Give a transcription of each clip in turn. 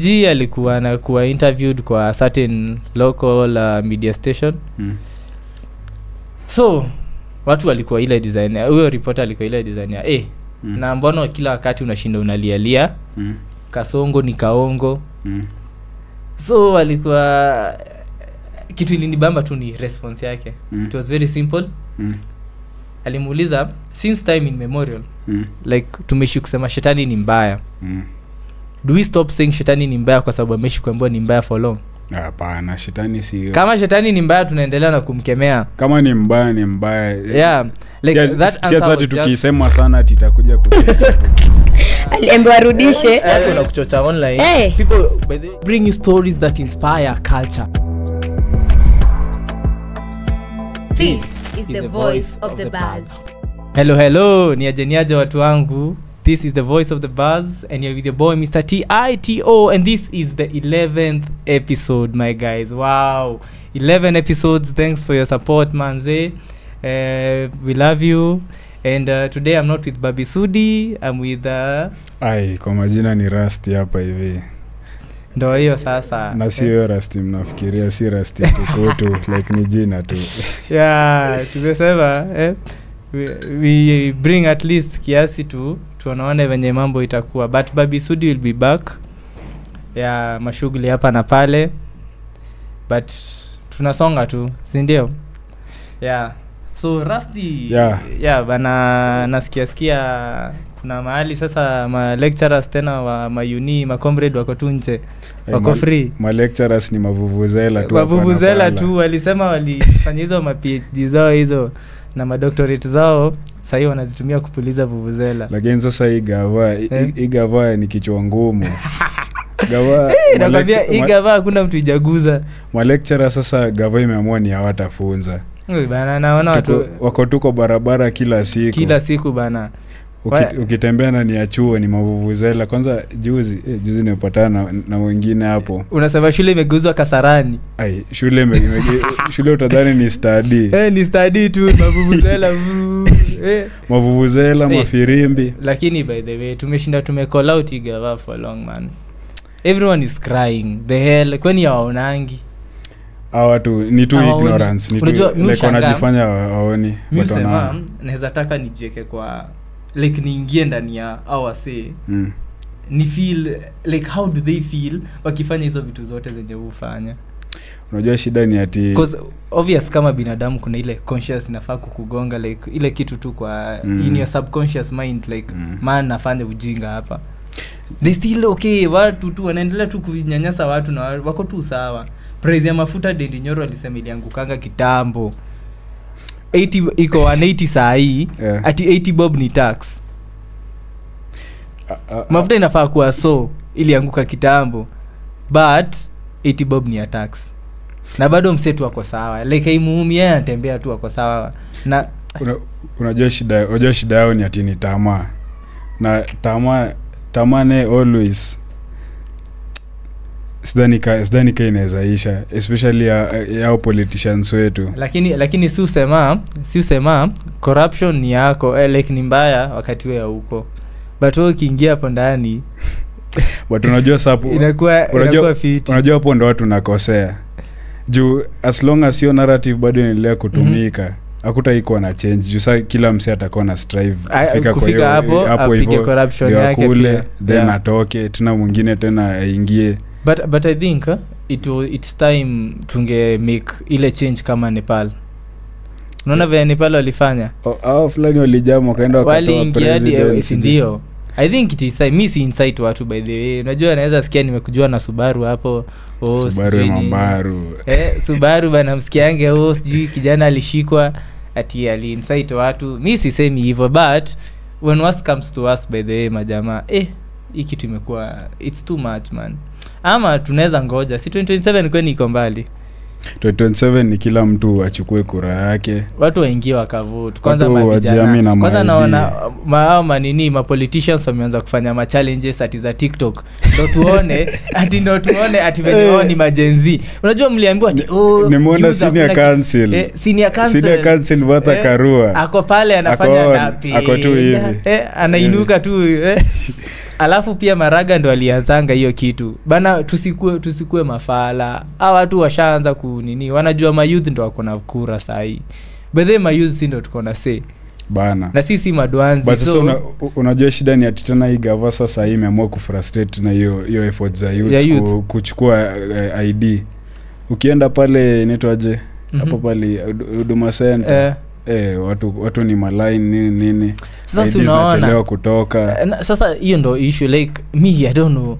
G alikuwa na kuwa interviewed kwa certain local media station. So watu walikuwa ile designer, huyo reporter alikuwa ile designer na mbona kila wakati unashinda unalialia Kasongo ni kaongo. So walikuwa kitu ilinibamba tu ni response yake. It was very simple. Alimuuliza since time in memorial like tumeshi kusema shetani ni mbaya. Do we stop saying shetani ni mbaya kwa sababu ameshi kuambiwa ni mbaya for long? Hapana, shetani si. Kama shetani ni mbaya tunaendelea na kumkemea. Kama ni mbaya ni mbaya. Yeah. Like that answer tukisema sana titakuja kucheza. Aliambiwa arudishe. Kuna kuchocha online. People by the bring you stories that inspire culture. This is the voice of the buzz. Hello, niaje watu wangu. This is the voice of the buzz and you're with your boy Mr. TITO and this is the 11th episode, my guys. Wow. 11 episodes. Thanks for your support, manze. We love you. And today I'm not with Babi Sudi. I'm with kwa majina ni Rusty hapa hivi. Ndio hiyo sasa. Na sio Rusty mnafikiria, si Rusty tuko like ni jina tu. Yeah, tumesema we bring at least kiasi tu tunaona venye mambo itakuwa, but Babi Sudi will be back. Yeah, mashughuli hapa na pale. But tunasonga tu, si ndio? Yeah. So Rusty, yeah bana, nasikia kuna mahali sasa ma lecturers tena wa mayuni ma comrade wako tu nje. Wako free. Ma lecturers ni mavuvuzela tu. Mavuvuzela tu walisema walifanya hizo ma PhD zao hizo na ma doctorate zao, sasa hiyo wanazitumia kupuliza vuvuzela. Lakini sasa igava ni kichwa ngumu. Gava nakwambia igava hakuna mtu ijaguza. Ma lecturer sasa gava imeamua ni hawatafunza. Bana naona watu wako tuko barabara kila siku bana. Ukitembea na ni achuo ni mavuvuzela. Kwanza juzi nimepatana na wengine hapo. Unasema shule imegeuzwa Kasarani. Shule utadhani ni study. Ni study tu mavuvuzela. Mavuvuzela, mafirimbi. Lakini by the way tumecall out igava for long, man. Everyone is crying. The hell kwani hawaonangi? Watu ni tu ignorance, ni tu like wanajifanya waoni. Msema naweza taka nijieke kwa like niingie ndani ya our say. Ni feel like how do they feel wakifanya hizo vitu zote zenye hufanya. Unajua shida ni ati because obvious kama binadamu kuna ile conscious inafaa kukugonga like ile kitu tu kwa in your subconscious mind like man nafanya ujinga hapa. They still okay, watu tu wanaendelea tu kunyanyasa watu na wako tu sawa. Price ya mafuta Dendi Nyoro alisema iliangukanga kitambo. 80 iko 180 saa hii, ati 80 bob ni tax. Mafuta inafaa kuwa so ilianguka kitambo, but 80 bob ni ya tax. Na bado msetu wako sawa. Like imuumia anatembea tu wako sawa. Na unajua shida yao ni ati ni tamaa. Na tamane always sidhani inaweza isha, especially ya politicians wetu. Lakini si usema corruption ni yako, like ni mbaya wakati wewe huko. But wewe ukiingia hapo ndani but unajua sapo inakuwa fit. Unajua hapo ndo watu nakosea. Juu as long as your narrative bado inaendelea kutumika, hakutaikuwa na change. Juu sasa kila mse atakuwa na strive kufika hapo apige corruption yake kule, then atoke tena mwingine tena aingie. But I think it's time tunge make ile change kama Nepal. Unaona vile Nepal walifanya? Fulani walijama kaenda wakatoa president. Ndio. I think it is miss insight watu by the way. Unajua naweza sikia nimekujua na Subaru hapo. Subaru mambaru. Subaru bana msikiange sijui kijana alishikwa ati ali insight watu. Mimi sisemi hivyo, but when worst comes to us by the way majamaa, hii kitu imekuwa it's too much, man. Ama tunaweza ngoja si 2027 kwani iko mbali. 2027 ni kila mtu achukue kura yake. Watu waingie wakavote. Kwanza mavijana. Kwanza naona ma politicians wameanza kufanya ma challenges ati za TikTok. Ndio tuone ati venye wao ni majenzi. Unajua mliambiwa ati nimeona senior council Martha Karua. Ako pale anafanya napi. Ako tu hivi. Anainuka tu alafu pia Maraga ndo alianzanga hiyo kitu bana, tusikue mafala. Hawa watu washaanza kunini, wanajua mayouth ndo wako na kura sahi, but then mayouth si ndo tuko na say bana, na sisi madwanzi. But so unajua shida ni ati tena hii gava sasa hii imeamua kufrustrate na hiyo efforts za youth kuchukua ID. Ukienda pale inaitwaje hapo pale Huduma Center watu ni maline nini sasa unaona kutoka. Sasa hiyo ndo issue, like me I don't know,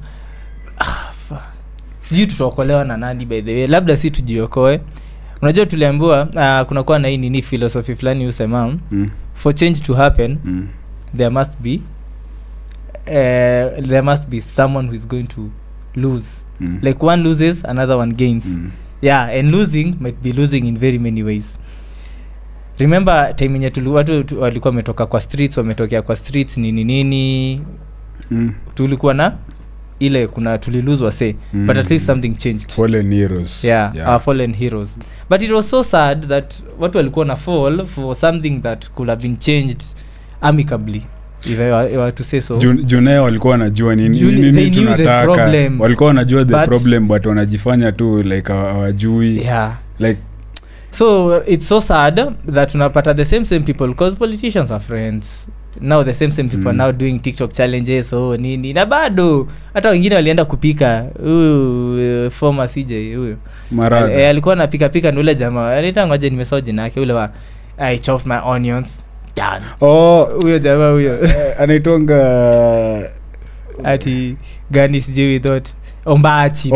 sijui tutaokolewa na nani by the way, labda si tujiokoe. Unajua tuliambiwa kuna kuwa na hii nini philosophy fulani usema for change to happen there must be someone who is going to lose. Like one loses, another one gains. Yeah, and losing might be losing in very many ways. Remember time yenye watu walikuwa wametoka kwa streets, wametokea kwa streets nini tulikuwa na ile kuna tuliluzwa say but at least something changed. Fallen heroes. Yeah, our fallen heroes. But it was so sad that watu walikuwa na fall for something that could have been changed amicably. If I were to say so. Juneo walikuwa wanajua nini tunataka. Walikuwa wanajua the problem but wanajifanya tu like hawajui. Yeah. Like so it's so sad that unapata the same people, because politicians are friends. Now the same people now doing TikTok challenges nini, na bado hata wengine walienda kupika. Former CJ huyo Maraga alikuwa anapika na ule jamaa alitangaje, nimesahau jina yake, ule wa I chop my onions done. Huyo jamaa huyo anaitonga ati gani sijui without Ombachi.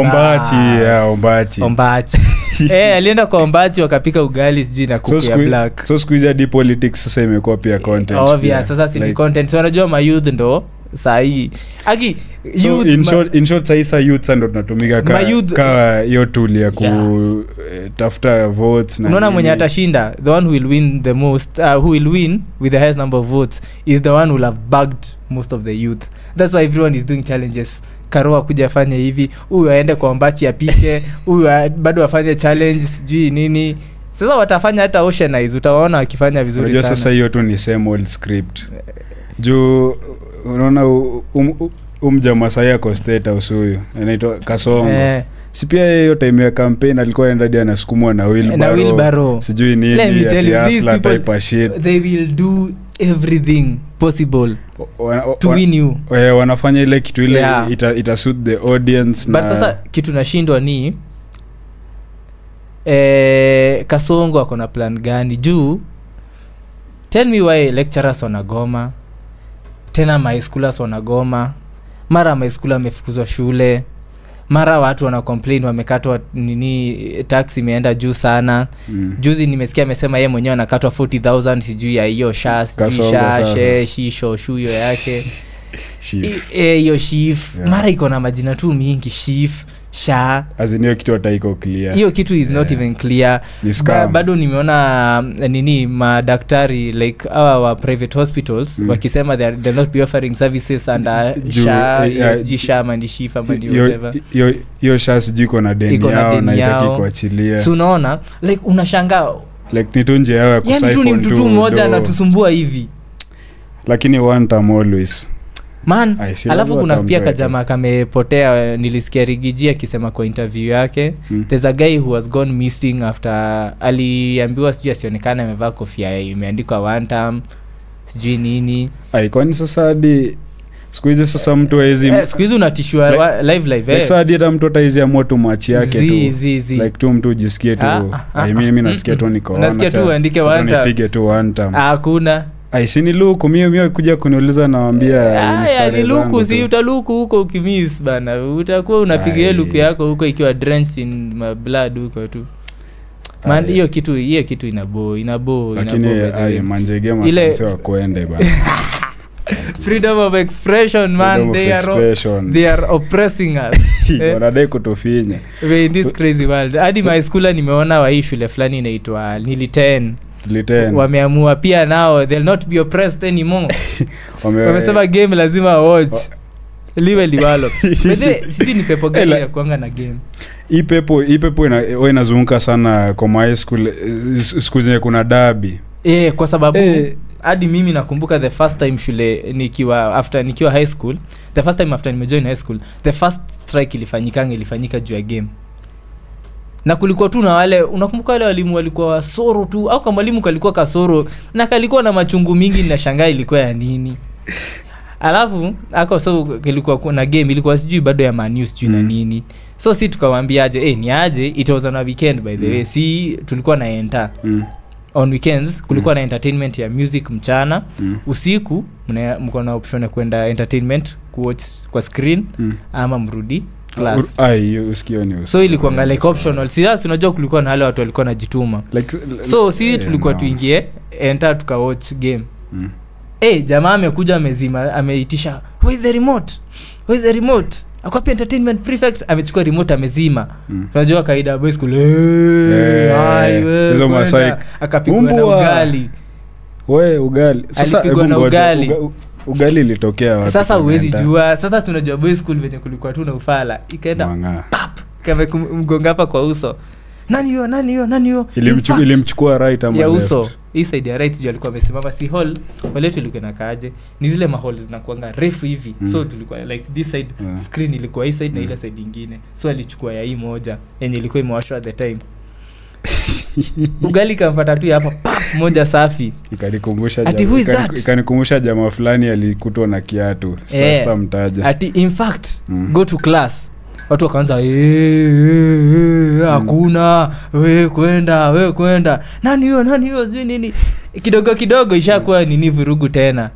Alienda kwa Ombachi wakapika ugali sijui na kuku ya black. So squeeze hadi politics sasa imekuwa pia content. Obvious, sasa si like content. So unajua ma youth ndo sahi. Aki youth in short sahi youth ndo tunatumika ka hiyo tool ya kutafuta votes na. Unaona mwenye atashinda, the one who will win the most, who will win with the highest number of votes is the one who will have bugged most of the youth. That's why everyone is doing challenges. Karoa kuja afanye hivi, huyu aende kwa Ombachi apike, huyu bado afanye challenge sijui nini. Sasa watafanya hata Oceanize, utaona wakifanya vizuri sana. Unajua sasa hiyo tu ni same old script. Juu unaona jamaa saya kwa state house huyu anaitwa Kasongo. Si pia hiyo time ya campaign alikuwa anaenda hadi anasukumwa na wheelbarrow. Sijui nini. Let me tell you, these people they will do everything possible to win you. Wanafanya ile kitu ile ita suit the audience. But sasa kitu nashindwa ni Kasongo ako na plan gani juu? Tell me why lecturers wanagoma, tena my schoolers wanagoma, mara my school amefukuzwa shule, mara watu wana complain wamekatwa nini, tax imeenda juu sana. Juzi nimesikia amesema yeye mwenyewe anakatwa 40,000 sijui ya hiyo shisho shuyo yake. Hiyo shif mara iko na majina tu mingi, shif sha azinio kitu hataiko clear. Hiyo kitu is not even clear. Bado nimeona nini madaktari like our private hospitals wakisema they're not be offering services under sha mandi shifa mandi whatever. Hiyo sha sijui iko na deni yao na itaki kuachilia. So unaona like unashangaa like ni tunje yao ya kusiphon tu. Yani tu ni mtu mmoja anatusumbua hivi. Lakini one time always man. Alafu kuna pia kajamaa kamepotea, nilisikia Rigiji akisema kwa interview yake there's a guy who was gone missing after aliambiwa sijui asionekane amevaa kofia imeandikwa one time sijui nini. Kwani sasa hadi siku hizi sasa mtu haizi siku hizi unatishwa live like sasa hadi hata mtu ataizi moto machi yake tu like tu mtu ujisikie tu mimi nasikia tu niko nasikia tu andike one time nipige tu one time. Hakuna sini luku mimi kuja kuniuliza naambia ni luku si utaluku huko ukimiss bana, utakuwa unapiga luku yako huko ikiwa drenched in my blood huko tu man. Hiyo kitu inabo lakini manjege masanse wa kuende bana. Freedom of expression man, they are oppressing us. Wanadai kutufinya in this crazy world. Hadi my school nimeona wa hii shule fulani inaitwa Nili 10 wameamua pia now they'll not be oppressed anymore. Wamesema game lazima watch liwe liwalo. Sisi ni pepo gani ya kuanga na game? Hii pepo inazunguka sana kwa my school siku zenye kuna derby. Kwa sababu hadi mimi nakumbuka the first time shule nikiwa high school, the first time after nimejoin high school, the first strike ilifanyika juu ya game. Na kulikuwa tu na wale, unakumbuka wale walimu walikuwa wasoro tu, au kama mwalimu kalikuwa kasoro na kalikuwa na machungu mingi, na shangaa ilikuwa ya nini. Alafu so kilikuwa kuna game ilikuwa sijui bado ya Man U sijui na nini. So si tukamwambia aje ni aje, it was on a weekend by the way. Si tulikuwa na enter on weekends, kulikuwa na entertainment ya music mchana. Usiku mko na option ya kwenda entertainment kuwatch kwa screen ama mrudi class. Usikioni. So ilikuwa like optional. Si unajua kulikuwa na wale watu walikuwa najituma. So si tulikuwa tuingie enter tukawatch game. Jamaa amekuja amezima, ameitisha where is the remote akwapi entertainment prefect, amechukua remote amezima. Unajua kaida boys school hizo masai akapigwa na ugali. Ugali sasa ugali ilitokea wapi sasa? Uwezi jua. Sasa si unajua boys school venye kulikuwa tu na ufala, ikaenda kama mgonga hapa kwa uso. Nani hiyo ilimchukua right ama ya left? Uso hii side ya right alikuwa amesimama. Si hall wale tulikuwa nakaaje, ni zile mahall zinakuanga refu hivi. So tulikuwa like this side screen ilikuwa hii side na ile side nyingine. So alichukua ya hii moja yenye ilikuwa imewashwa at the time. Ugali kampata tu hapa moja safi. Ikanikumbusha jamaa fulani alikutwa na kiatu. Star mtaja. Ati in fact go to class. Watu wakaanza hakuna wewe kwenda nani hiyo sijui nini. Kidogo ishakuwa nini vurugu tena.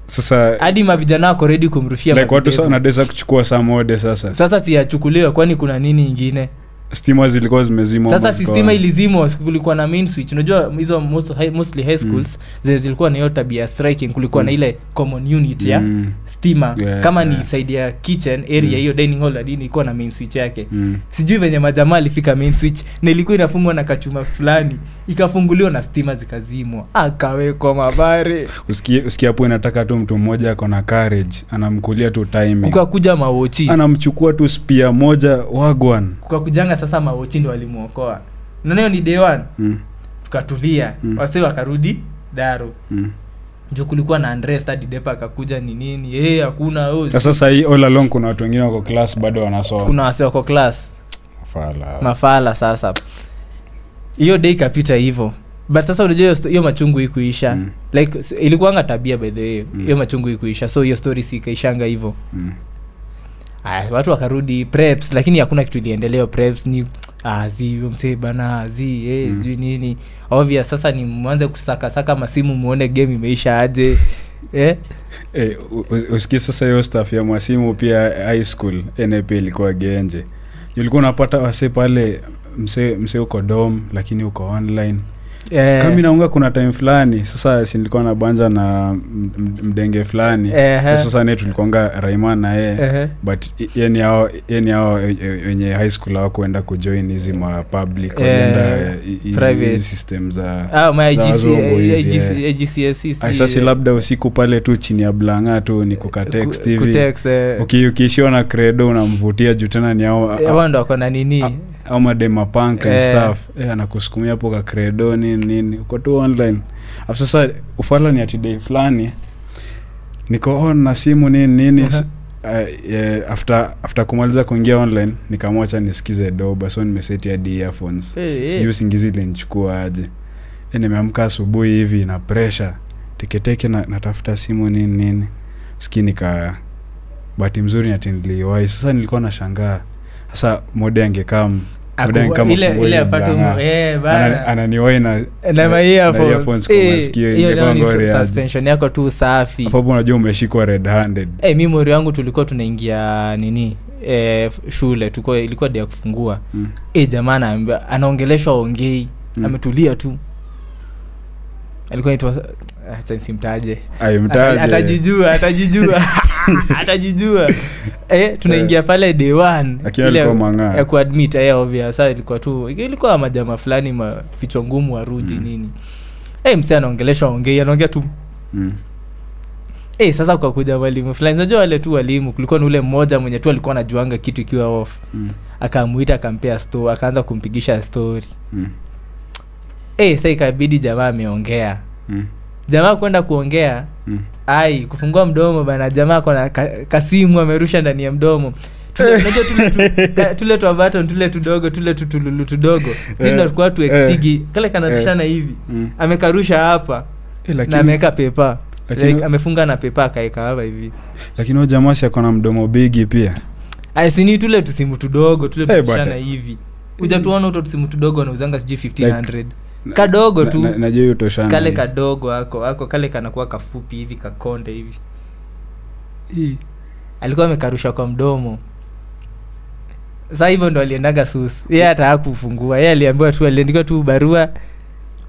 Sasa hadi mavijana wako ready kumrushia like watu sana desa kuchukua saa mode sasa si yachukuliwa, kwani kuna nini nyingine. Stima zilikuwa zimezimwa. Sasa stima ilizimwa, kulikuwa na main switch. Unajua hizo mostly high schools zilikuwa na hiyo tabia striking. Kulikuwa na ile common unit ya stima kama ni side ya kitchen area hiyo dining hall hadi ilikuwa na main switch yake. Sijui venye majamaa alifika main switch na ilikuwa inafungwa na kachuma fulani, ikafunguliwa na stima zikazimwa, akawekwa mabare. Usikia hapo inataka tu mtu mmoja ako na courage, anamkulia tu timing. Kukakuja mawochi, anamchukua tu spear moja wagwan. Kukakujanga sasa mawochi ndio walimuokoa. Nayo ni day 1. Tukatulia. Wase wakarudi Daro. Ndio kulikuwa na Andres hadi Depa akakuja ni nini? Hakuna sasa hii all along kuna watu wengine wako class bado wanasoma. Kuna wase wako class. Mafala sasa. Hiyo day kapita hivyo. But sasa unajua hiyo machungu ikuisha. Like ilikuwanga tabia by the way. Hiyo machungu ikuisha. So hiyo story si kaishanga hivyo. Watu wakarudi preps, lakini hakuna kitu iliendelea preps. Ni msee bana sijui nini. Obvious sasa ni mwanze kusaka masimu muone game imeisha aje. Usikie sasa hiyo stuff ya masimu pia high school NP ilikuwa genje. Ulikuwa unapata wase pale msee uko dom lakini uko online. Kama naunga kuna time fulani sasa si nilikuwa na banja na mdenge fulani. Sasa netu tulikuanga Raiman na yeye. But yeni hao wenye high school hao kwenda kujoin hizi ma public kwenda private systems za GCSE. Sasa labda usiku pale tu chini ya blanga tu ni kukatext hivi. Ukiishiwa na credo unamvutia juu tena ni hao ndo wako na nini au madema punk and stuff. Anakusukumia hapo ka credo nini uko tu online. After sasa ufala ni ati day fulani niko on na simu nini after kumaliza kuingia online nikamwacha nisikize doba. So nimeseti hadi earphones. Sijui usingizi ilinichukua aje. Nimeamka asubuhi hivi na pressure teke natafuta simu nini skini ka bahati mzuri niliwahi. Sasa nilikuwa nashangaa sasa mode angekam ile apate bana ananiwahi na earphones kwa masikio hiyo suspension yako tu safi. Hapo unajua umeshikwa red handed. Memory yangu tulikuwa tunaingia nini shule ilikuwa day ya kufungua. Jamaa anaongeleshwa ongei ametulia tu. Alikuwa anaitwa simtaje. Atajijua. Tunaingia pale day 1 ile ya kuadmit obvious. Sasa ilikuwa majamaa fulani vichwa ngumu warudi nini. Msee anaongeleshwa ongei anaongea tu. Sasa ukakuja walimu fulani. Unajua wale tu walimu kulikuwa na ule mmoja mwenye tu alikuwa anajuanga kitu ikiwa off. Akamuita akampea story, akaanza kumpigisha story. Sasa ikabidi jamaa ameongea. jamaa kwenda kuongea ai kufungua mdomo bana jamaa kona kasimu amerusha ndani ya mdomo tule tu button tule tudogo tule tutululu tudogo ndio kwa tu extigi kale kanatushana hivi amekarusha hapa na ameweka paper like amefunga na paper kaeka hapa hivi lakini jamaa si akona mdomo bigi pia sini tule tusimu tudogo tule tushana hivi hujatuona uto tusimu tudogo anauzanga siji 1500 kadogo tu najua hiyo toshana kale kadogo ako kale kanakuwa kafupi hivi kakonde hivi alikuwa amekarusha kwa mdomo. Sasa hivyo ndo aliendaga sus yeye hata hakufungua yeye aliambiwa tu aliandika tu barua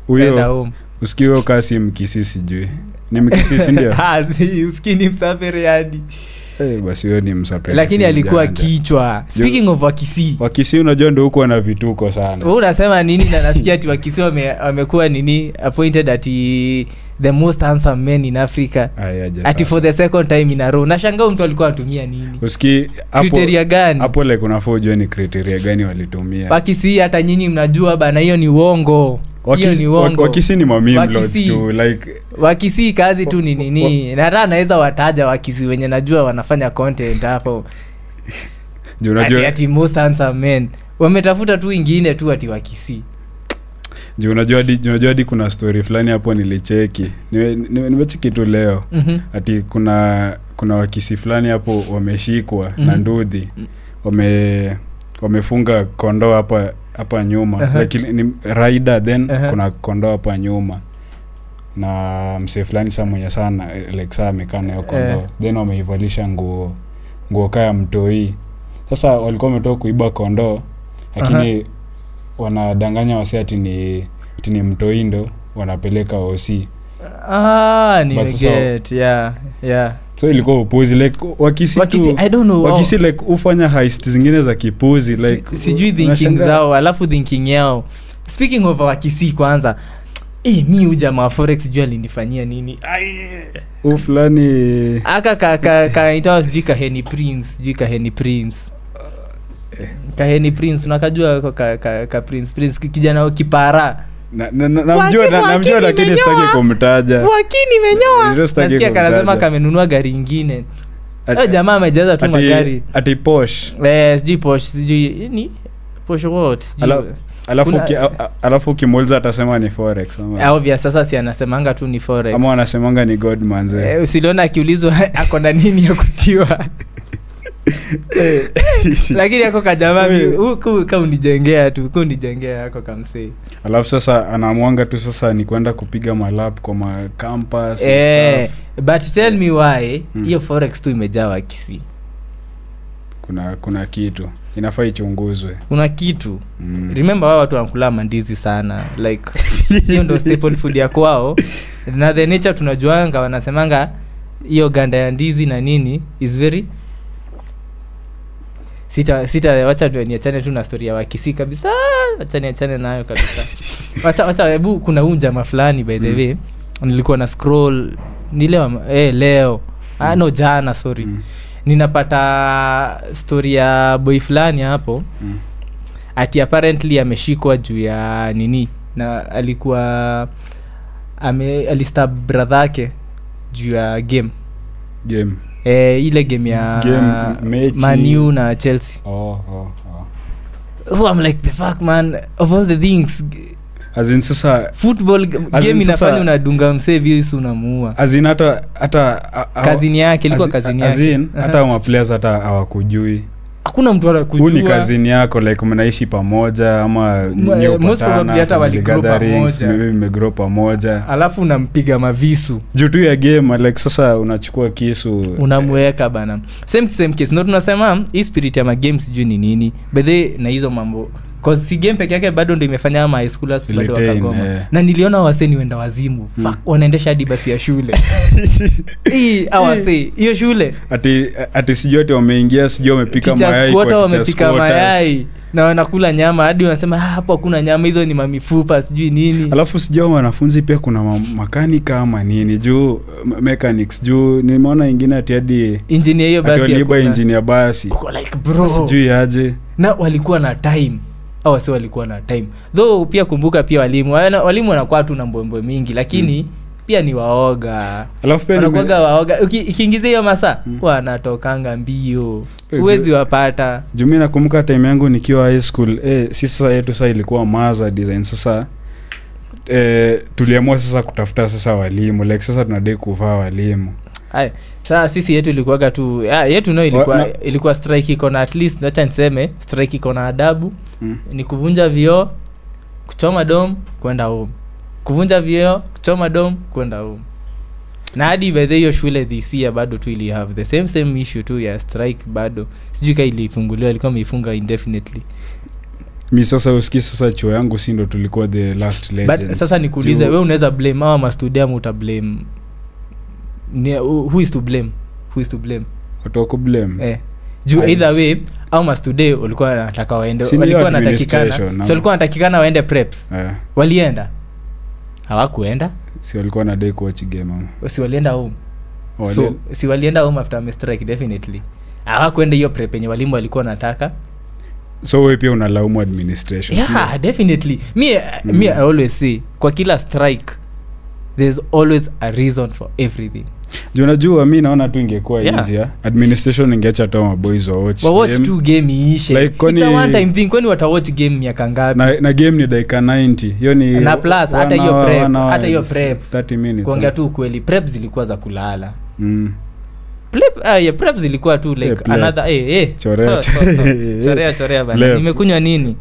huyo usikio kasi mkisisi juu ni mkisisi ndio si usikini msafiri hadi basi wewe ni msapeli lakini alikuwa kichwa speaking of Wakisi unajua ndio huko ana vituko sana wewe unasema nini na nasikia ati Wakisi wamekuwa nini appointed at the most handsome men in Africa ati for the second time in a row nashangaa mtu alikuwa anatumia nini usiki criteria gani hapo like unafaa ujue ni criteria gani walitumia Wakisi hata nyinyi mnajua bana hiyo ni uongo Wakisi ni meme lords tu like Wakisi kazi tu ni nini na hata naweza wataja Wakisi wenye najua wanafanya content hapo ati most handsome men wametafuta tu ingine tu ati Wakisi unajua hadi kuna story fulani hapo nilicheki nimecheki tu leo ati kuna Wakisi fulani hapo wameshikwa na ndudhi wamefunga kondoo hapa nyuma like ni rider then kuna kondoo hapa nyuma na msee fulani saa mwenye sana like saa amekaa nayo kondoo then wameivalisha nguo kaya mtoi. Sasa walikuwa wametoka kuiba kondoo lakini wanadanganya wase ati ni mtoi ndo wanapeleka OC. Nimeget yeah so ilikuwa upuzi like Wakisi I don't know Wakisi like ufanya heist zingine za kipuzi like sijui thinking zao alafu thinking yao. Speaking of Wakisi kwanza mi ujamaa forex jua alinifanyia nini fulani aka itawa sijui Kaheni Prince unakajua ka Prince kijana kipara namjua lakini sitaki kumtaja Wakini menyoa nasikia kanasema kamenunua gari ingine jamaa amejaza tu magari ati Porsche sijui Porsche sijui ni Porsche what alafu kimuuliza atasema ni forex obvious sasa si anasemanga tu ni forex ama anasemanga ni god manze usiliona akiulizwa ako na nini ya kutiwa lakini yako kajamaa huku kama unijengea yako kamsei alafu sasa anaamwanga tu sasa ni kwenda kupiga malap kwa campus but tell me why hiyo forex tu imejaa Wakisi kuna kitu inafaa ichunguzwe kuna kitu remember wao watu wanakula mandizi sana like hiyo ndio staple food ya kwao na the nature tunajuanga wanasemanga hiyo ganda ya ndizi na nini is very sita wacha niachane tu na story ya Wakisi kabisa acha niachane nayo kabisa wacha hebu kuna unja fulani by the way nilikuwa na scroll ni leo no jana sorry ninapata story ya boy fulani hapo ati apparently ameshikwa juu ya nini na alikuwa alistab brother yake juu ya game ile game ya Man U na Chelsea so I'm like the fuck man of all the things as in sasa football game inafanya unadunga msee views unamuua as in hata kazini yake ilikuwa kazini yake as in hata wa players hata hawakujui hakuna mtu anakujua ni kazini yako like mnaishi pamoja ama most probably hata waligrow pamoja maybe mmegrow pamoja alafu unampiga mavisu juu tu ya game like sasa unachukua kisu unamweka bana same case ndio tunasema hii spirit ya games sijui ni nini bedhe na hizo mambo cause si game peke yake bado ndio imefanya ama high schoolers bado wakagoma na niliona waseni wenda wazimu fuck wanaendesha hadi basi ya shule awase hiyo shule ati sijui ati wameingia sijui wamepika mayai kwa wamepika mayai na wanakula nyama hadi wanasema hapo hakuna nyama hizo ni mamifupa sijui nini alafu sijui wanafunzi pia kuna makanika ama nini juu mechanics juu nimeona ingine ati hadi engineer hiyo basi aliba engineer basi like bro sijui aje na walikuwa na time au sio walikuwa na time though pia kumbuka pia walimu wanakuwa tu na mbombo mingi lakini pia ni waoga. Alafu pia wanakuwaga waoga. Ikiingiza hiyo masaa wanatokanga mbio. Huwezi wapata. Jumi nakumbuka time yangu nikiwa high school, sisi sasa yetu sasa ilikuwa maza design. Sasa tuliamua sasa kutafuta sasa walimu. Like sasa tunadai kuvaa walimu. Hai, sasa sisi yetu ilikuwaga tu yetu ilikuwa strike iko na at least acha niseme strike iko na adabu. Ni kuvunja vioo, kuchoma dom, kwenda home. Kuvunja vioo, kuchoma dom, kwenda home. Na hadi by the hiyo shule this year bado tu ili have the same issue tu ya strike bado. Sijui kama ilifunguliwa, ilikuwa imeifunga indefinitely. Mimi sasa usikii sasa chuo yangu si ndo tulikuwa the last legends. But sasa nikuulize wewe unaweza blame au mastudium uta blame who is to blame? Watu wako blame. Juu either way au mastude walikuwa wanataka waende, walikuwa wanatakikana. So walikuwa wanatakikana waende preps. Walienda? Hawakuenda? Si walikuwa na day watch game mama. Si walienda home. So si walienda home after a strike definitely. Hawakuenda hiyo prep yenye walimu walikuwa wanataka. So wewe pia unalaumu administration. Yeah, definitely. Me I always say kwa kila strike there's always a reason for everything. Unajua mimi naona tu ingekuwa easier. Administration ingeacha tu maboys watch two game iishe. Like it's a one time thing. Kwani watawatch game miaka ngapi? Na game ni dakika 90. Hiyo ni na plus hata hiyo prep 30 minutes. Kuongea tu kweli prep zilikuwa za kulala. Prep zilikuwa tu like another chorea bana. Nimekunywa nini?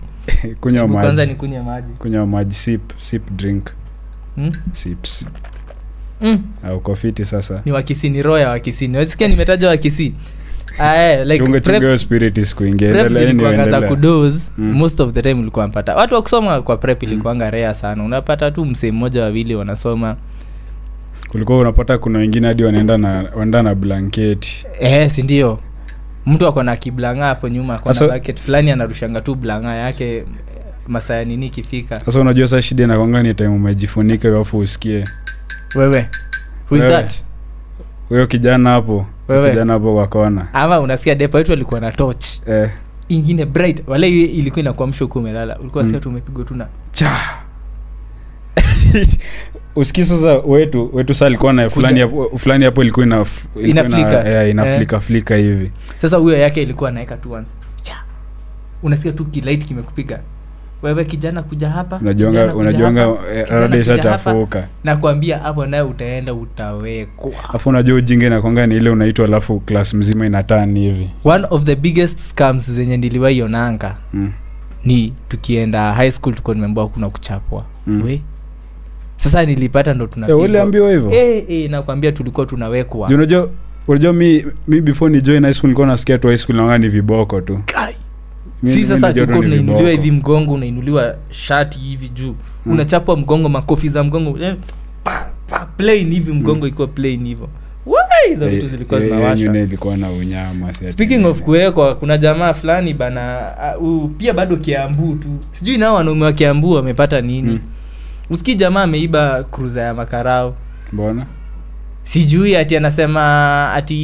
Kunywa maji. Kwanza nikunywa maji. Kunywa maji, sip drink. Sips. Au kofiti sasa. Ni wakisini roya wakisini. Unasikia nimetaja wakisi. Like prep spirit is kuingia. Prep ilikuwa kudoze. Most of the time ulikuwa unapata. Watu wa kusoma kwa prep ilikuwa rare sana. Unapata tu msee mmoja wawili wanasoma. Kulikuwa unapata kuna wengine hadi wanaenda na blanketi. Si ndio. Mtu ako na kiblanga hapo nyuma kwa na bucket fulani anarushanga tu blanga yake masaa nini kifika. Sasa unajua sasa shida inakuanga ni time umejifunika alafu usikie. Wewe who is that? Wewe kijana hapo. Kijana hapo kwa kona. Ama unasikia depo wetu alikuwa na torch. Ingine bright. Wale ilikuwa inakuamsha huko umelala. Ulikuwa sasa tumepigwa tu na cha. Usikie sasa wetu sasa alikuwa na fulani hapo ilikuwa inaflika flika hivi. Sasa huyo yake ilikuwa naeka tu once. Cha. Unasikia tu kilight kimekupiga. Wewe kijana kuja hapa. Unajianga rada ishachafuka. Nakwambia hapo naye utaenda utawekwa. Afu unajua ujinga na kwanga ni ile unaitwa alafu class mzima inatani hivi. One of the biggest scams zenye niliwahi onanga. Ni tukienda high school tuko nimeambiwa kuna kuchapwa. We. Sasa nilipata ndo tunapigwa. Uliambiwa hivyo? Nakwambia tulikuwa tunawekwa. Unajua mi before ni join high school nilikuwa nasikia tu high school naanga ni viboko tu. Si sasa tuko unainuliwa hivi mgongo, unainuliwa shati hivi juu. Unachapwa mgongo, makofi za mgongo. Plain hivi mgongo iko plain hivyo. Hizo vitu zilikuwa zinawasha. Ilikuwa na unyama. Speaking of kuwekwa, kuna jamaa fulani bana pia bado Kiambu tu. Sijui nao wanaume wa Kiambu wamepata nini. Usikii jamaa ameiba cruiser ya makarao. Mbona? Sijui ati anasema ati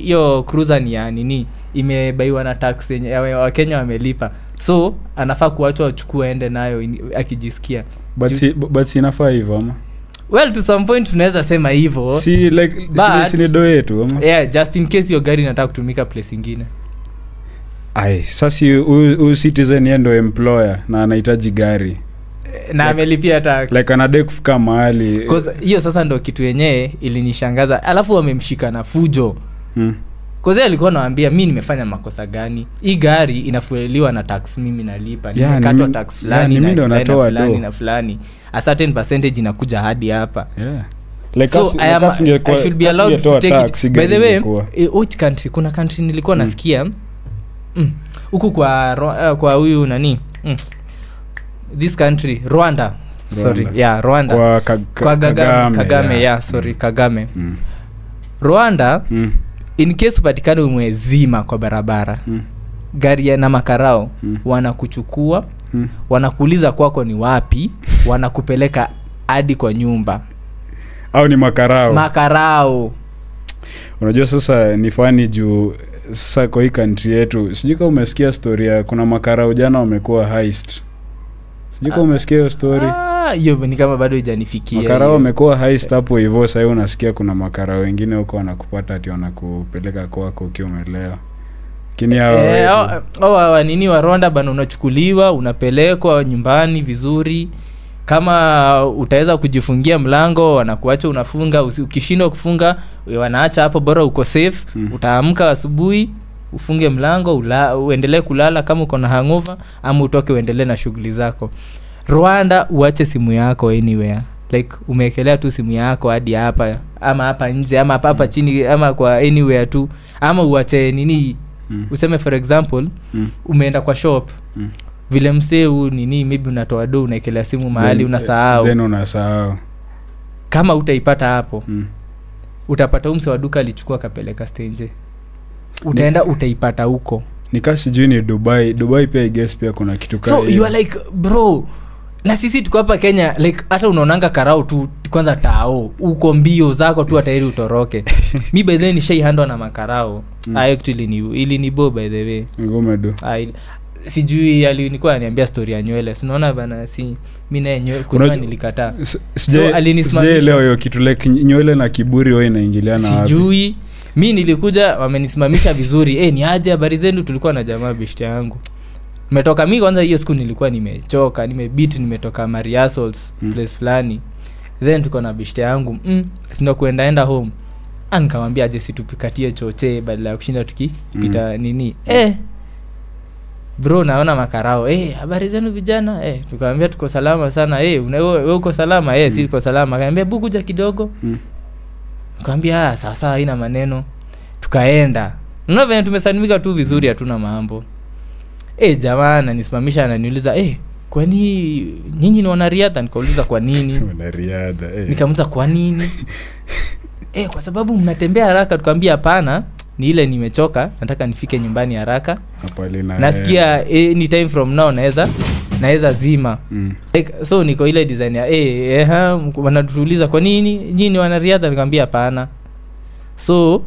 hiyo cruiser ni ya nini? Imebaiwa na tax yenye Wakenya wamelipa. So anafaa kuachwa achukue aende nayo akijisikia. But inafaa hivyo ama? Well, to some point tunaweza sema hivyo. Si like si do yetu ama? Yeah, just in case your gari inataka kutumika place nyingine. Sasa huyu citizen yeye ndo employer na anahitaji gari. Na amelipia tax. Like anadai kufika mahali. Because hiyo sasa ndo kitu yenyewe ilinishangaza. Alafu wamemshika na fujo. Koze alikuwa anawaambia mimi nimefanya makosa gani? Hii gari inafueliwa na tax mimi nalipa. Nimekatwa tax fulani na fulani. A certain percentage inakuja hadi hapa. Like so I should be allowed to take it. By the way, which country? Kuna country nilikuwa nasikia huku kwa huyu nani? This country, Rwanda. Sorry. Yeah, Rwanda. Kwa Kagame. Yeah, sorry, Kagame. Rwanda in case upatikane umezima kwa barabara. Gari na makarao wanakuchukua, wanakuuliza kwako ni wapi, wanakupeleka hadi kwa nyumba. Au ni makarao. Unajua sasa ni fani juu sasa kwa hii country yetu. Sijui kama umesikia story ya kuna makarao jana wamekuwa heist. Sijui kama umesikia hiyo story. hiyo ni kama bado hajanifikia. Makarao wamekuwa high step hivyo, sasa unasikia kuna makarao wengine huko wanakupata ati wanakupeleka kwako ukiwa umelewa. Lakini hao nini wa Rwanda bana, unachukuliwa unapelekwa nyumbani vizuri. Kama utaweza kujifungia mlango wanakuacha unafunga, ukishindwa kufunga wanaacha hapo, bora uko safe. Utaamka asubuhi ufunge mlango, uendelee kulala kama uko na hangover, ama utoke uendelee na shughuli zako. Rwanda uache simu yako anywhere, like umeekelea tu simu yako hadi hapa ama hapa nje ama hapa chini ama kwa anywhere tu, ama uache nini useme for example umeenda kwa shop vile mseu nini maybe unatoa do unaekelea simu mahali unasahau, then unasahau. Kama utaipata hapo utapata mse wa duka alichukua kapeleka stage, utaenda utaipata huko. Nikasi juu ni Dubai pia I guess pia kuna kitu kama so you are like bro, na sisi tuko hapa Kenya like hata unaonanga karao tu kwanza tao uko mbio zako tu atairi utoroke. Mi by then shai handle na makarao actually ni bo by the way ngomedo sijui alinikuwa ananiambia story ya nywele. Unaona bana, si mimi na nywele kuna nilikataa. So alinisimamisha leo hiyo kitu like nywele na kiburi wao inaingiliana wapi? Sijui. Mimi nilikuja wamenisimamisha vizuri. Ni aje habari zenu, tulikuwa na jamaa bishte yangu. Nimetoka mimi kwanza hiyo siku nilikuwa nimechoka, nimebeat, nimetoka Mariasols place fulani. Then tuko na bishte yangu. Sina kuenda home. Nikamwambia aje situpikatie choche badala ya kushinda tukipita nini. Bro naona makarao habari zenu vijana tukamwambia tuko salama sana wewe uko salama si uko salama. Akaniambia bukuja kidogo nikamwambia sasa haina maneno. Tukaenda unaona vile tumesalimika tu vizuri, hatuna mambo. Jamaa ananisimamisha ananiuliza kwani nyinyi ni wanariadha? Nikauliza kwa nini wanariadha nikamuuliza kwa nini kwa sababu mnatembea haraka. Tukamwambia hapana, ni ile nimechoka, nataka nifike nyumbani haraka. Nasikia anytime from now naweza zima. Like, so niko ile design ya wanatuuliza kwa nini nyinyi wanariadha? Nikamwambia hapana. So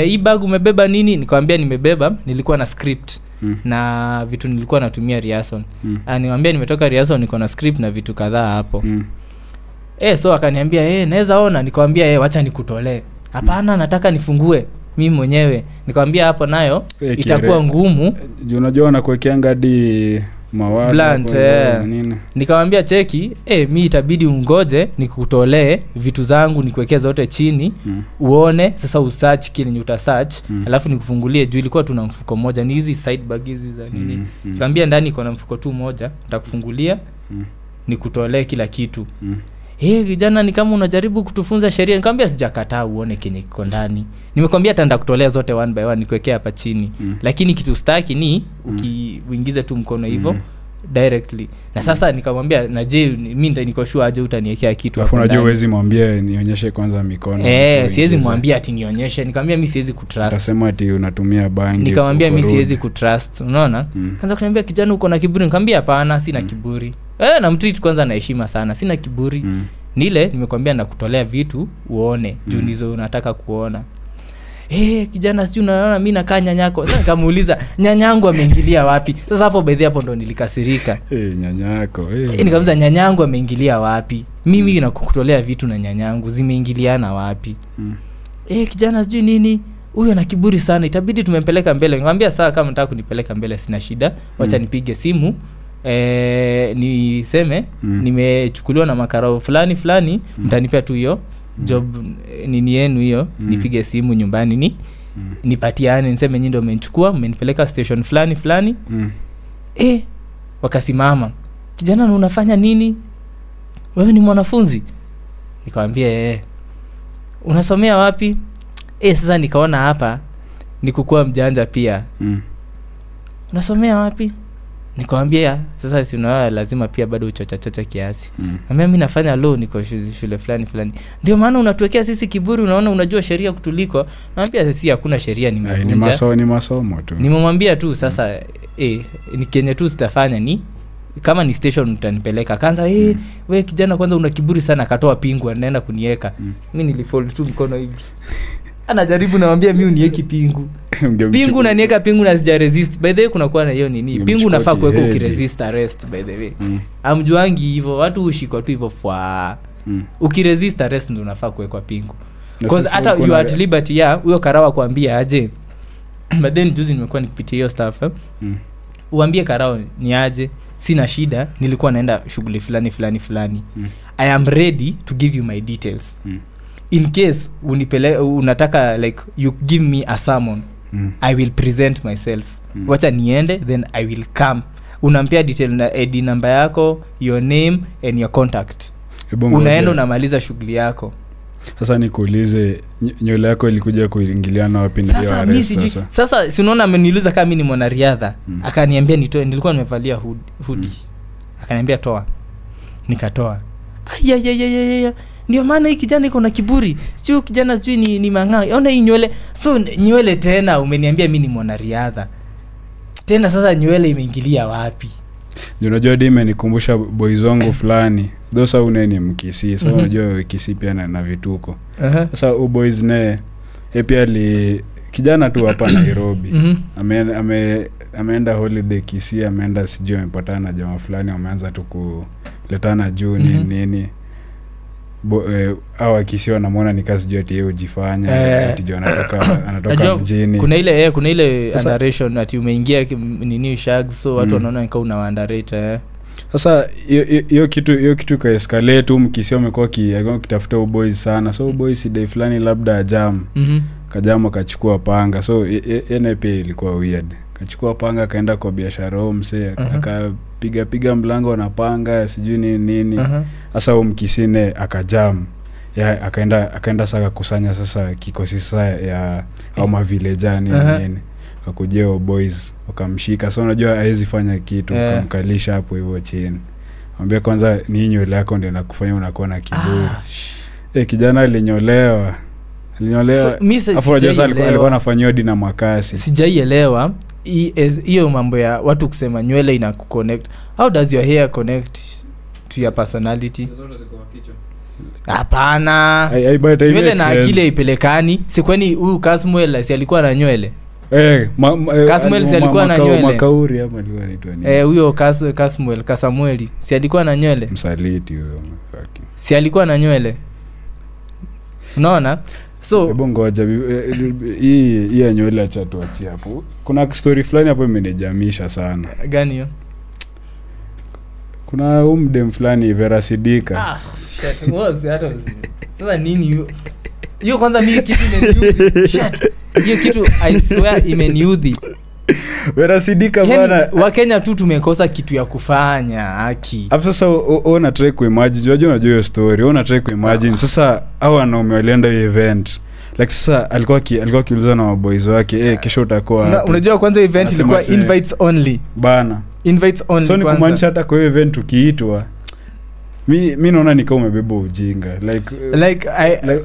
hii bag umebeba nini? Nikamwambia nimebeba, nilikuwa na script na vitu nilikuwa natumia rehearsal. Nikamwambia nimetoka rehearsal, niko na script na vitu kadhaa hapo. So akaniambia naweza ona. Nikamwambia wacha nikutolee. Hapana, nataka nifungue mimi mwenyewe. Nikamwambia hapo nayo itakuwa ngumu. Unajua nakuwekeanga hadi mawada nini. Nikamwambia cheki mimi itabidi ungoje nikutolee vitu zangu nikuwekea zote chini uone sasa, usearch kile ni utasearch alafu nikufungulie juu ilikuwa tuna mfuko moja, ni hizi side bag hizi za nini. Nikamwambia ndani iko na mfuko tu moja, nitakufungulia nikutolee kila kitu. Kijana ni kama unajaribu kutufunza sheria. Nikamwambia sijakataa, uone kenye kiko ndani. Nimekwambia tanda kutolea zote one by one nikuwekea hapa chini. Lakini kitu staki ni uingize tu mkono hivyo directly. Na sasa nikamwambia na je mimi niko sure aje utaniwekea kitu hapo. Unajua huwezi mwambie nionyeshe kwanza mikono. Siwezi mwambia ati nionyeshe. Nikamwambia mimi siwezi kutrust. Utasema ati unatumia bangi. Nikamwambia mimi siwezi kutrust. Unaona? Kaanza kuniambia kijana uko na kiburi. Nikamwambia hapana, sina kiburi. Na mtreat kwanza na heshima sana, sina kiburi. Nile nimekwambia nakutolea vitu uone juu nizo unataka kuona. Kijana sio unaona mimi nakaa nyanyako. Sasa nikamuuliza nyanyangu ameingilia wapi? Sasa hapo baadhi hapo ndo nilikasirika. Nyanyako nikamuuliza nyanyangu ameingilia wapi? Mimi nakukutolea vitu na nyanyangu zimeingiliana wapi? Kijana sijui nini, huyo ana kiburi sana, itabidi tumempeleka mbele. Nikamwambia sawa, kama unataka kunipeleka mbele sina shida, wacha nipige simu niseme nimechukuliwa na makarao fulani mtanipea tu hiyo job nini yenu hiyo, nipige simu nyumbani nipatiane niseme nyinyi ndio mmenichukua mmenipeleka station fulani. Wakasimama. Kijana unafanya nini? Wewe ni mwanafunzi? Nikamwambia unasomea wapi? Sasa nikaona hapa nikukua mjanja pia. Unasomea wapi? Nikamwambia sasa si unaona lazima pia bado uchocha kiasi. Mimi nafanya law, niko shule fulani. Ndio maana unatuwekea sisi kiburi, unaona unajua sheria kutuliko. Naambia sisi hakuna sheria nimevunja. Ni masomo tu. Nimemwambia tu sasa ni Kenya tu sitafanya ni kama ni station utanipeleka. Kaanza wewe kijana kwanza una kiburi sana, akatoa pingu anaenda kuniweka. Mimi nilifold tu mkono hivi. anajaribu namwambia mimi uniweki pingu. Pingu na niweka pingu na sija resist. By the way kuna kuwa na hiyo nini? Pingu nafaa kuweka ukiresist arrest by the way. Amjuangi hivyo watu ushikwa tu hivyo fwa. Ukiresist arrest ndio unafaa kuwekwa pingu. Because hata you at liberty huyo karawa kuambia aje. But then juzi nimekuwa nikipitia hiyo stuff. Uambie karawa ni aje, sina shida, nilikuwa naenda shughuli fulani. I am ready to give you my details. In case unataka like you give me a summon, I will present myself. Wacha niende then I will come. Unampia detail na ID number yako, your name and your contact. Unaenda unamaliza shughuli yako. Sasa nikuulize nywele yako ilikuja kuingiliana wapi ndio arrest sasa si unaona ameniuliza kama mimi ni mwanariadha. Akaniambia nitoe, nilikuwa nimevalia hoodie. Akaniambia toa. Nikatoa. Aya ndio maana hii kijana iko na kiburi. Sio kijana sio ni mang'aa. Ona hii nywele. So nywele tena umeniambia mimi ni mwanariadha. Tena sasa nywele imeingilia wapi? Unajua dime nikumbusha boys wangu fulani. Dosa uneni mkisi. Sasa unajua kisi pia na vituko. Sasa boys naye pia kijana tu hapa Nairobi. Ameenda holiday Kisii, ameenda sijui amepatana na jamaa fulani, wameanza tu kuletana juu nini. Hawa Kisii wanamuona ni kazi juu ati yeye ujifanya ati juu anatoka mjini. Kuna ile underration ati umeingia nini shags, so watu wanaona kama una underrate. Sasa hiyo kitu ka escalate Kisii amekuwa kitafuta boys sana. So boys day fulani labda jam. Kajama kachukua panga. So yeye pia ilikuwa weird. Kachukua panga kaenda kwa biashara mse akapiga mlango na panga sijui nini. Sasa Kisii akajam. Akaenda saka kusanya sasa kikosi sasa ya au mavillejani nini. Wakujeo boys wakamshika. So unajua haizi fanya kitu, kumkalisha hapo hivyo chini. Mwambie kwanza ni nywele yako ndio nakufanya unakuwa na kiburi. Kijana alinyolewa. Afu alikuwa anafanywa dina makasi. Sijaielewa hiyo mambo ya watu kusema nywele ina kuconnect. How does your hair connect to your personality? Hapana. Nywele na akili ipelekani. Si kwani huyu Kasmuel si alikuwa na nywele? Kasmuel si alikuwa na nywele. Makauri ama alikuwa anaitwa nini? Huyo Kasmuel, Kasamueli si alikuwa na nywele? Msaliti huyo. Si alikuwa na nywele? Unaona? So ngoja hii ya nywele acha tuachie hapo. Kuna story fulani hapo imenijamisha sana. Gani hiyo? Kuna mdem fulani Vera Sidika. Shit. Hata sasa nini hiyo kwanza mimi kitu imeniudhi. Shit. Hiyo kitu I swear imeniudhi. Vera Sidika bwana. Wakenya tu tumekosa kitu ya kufanya haki. Hapo sasa una try kuimagine, unajua hiyo story. Una try kuimagine sasa hao wanaume walienda hiyo event. Like sasa alikuwa kiuliza na boys wake, kesho utakuwa. Unajua kwanza event ilikuwa invites only. Bana. Invites only kwanza. So ni kumaanisha hata kwa hiyo event ukiitwa mimi naona ni kama umebeba ujinga